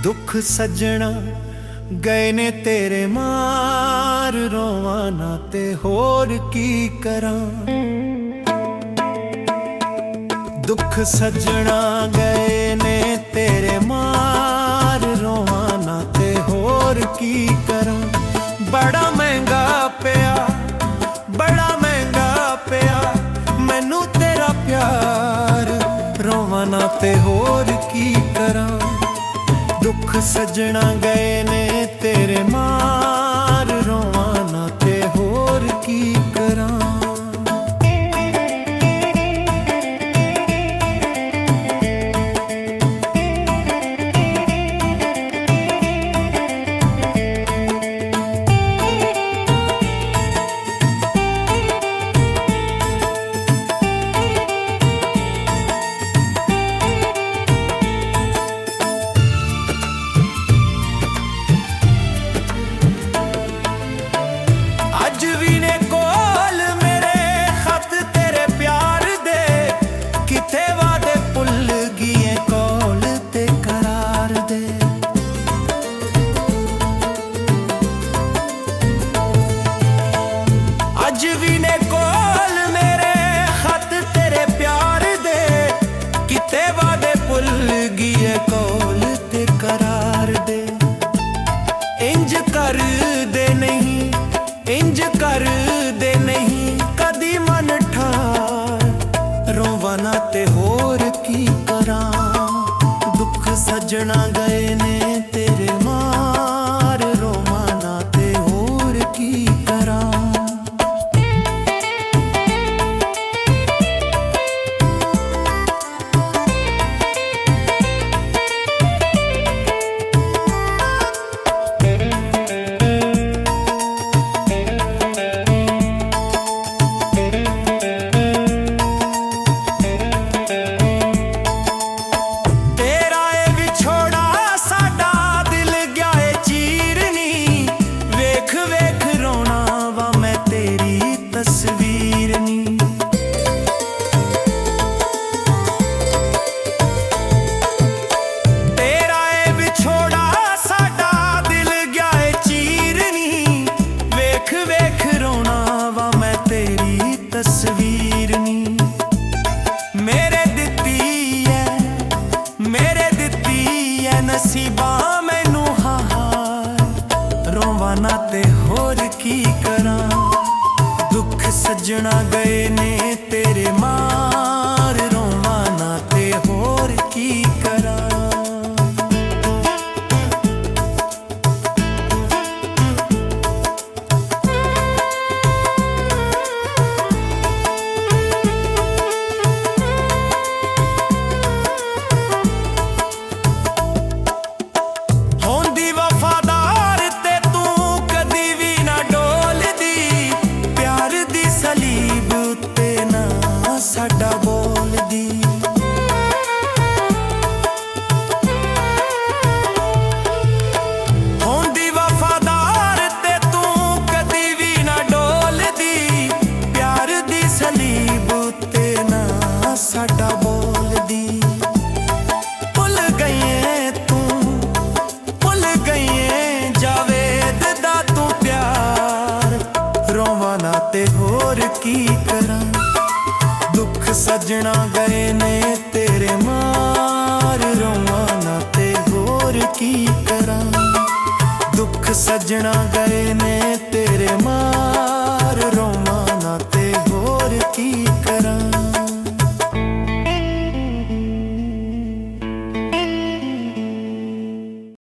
दुख सजना गए ने तेरे मार, रोवा ना ते होर की करा। दुख सजना गए ने तेरे मार, रोवा ना ते होर की करा। बड़ा महंगा पिया, बड़ा महंगा पिया मैनू तेरा प्यार, रोवा ना ते होर की करा। दुख सजना गए ने तेरे मार, रोवा ना ते होर की करा। इंज कर दे नहीं, इंज कर दे नहीं कदी मन ठार, रोवा ना ते होर की करा। दुख सजना गए ने तेरे मार, रोवा ना ते होर की करा। नसीबा मैनू हार, रोवा ना ते होर की करा। दुख सजना गए ने तेरे मार, रोवा ना ते होर की करा। साडा बोलदी होंदी वफादार ते तू कदी भी ना डोलदी, प्यार दी सलीब ते ना साडा बोलदी। भुल गई तू, भुल गई जावेद दा तू प्यार, रोवा ना ते होर की करा। दुख सजना गए ने तेरे मार, रोवा ना ते होर की करा। दुख सजना गए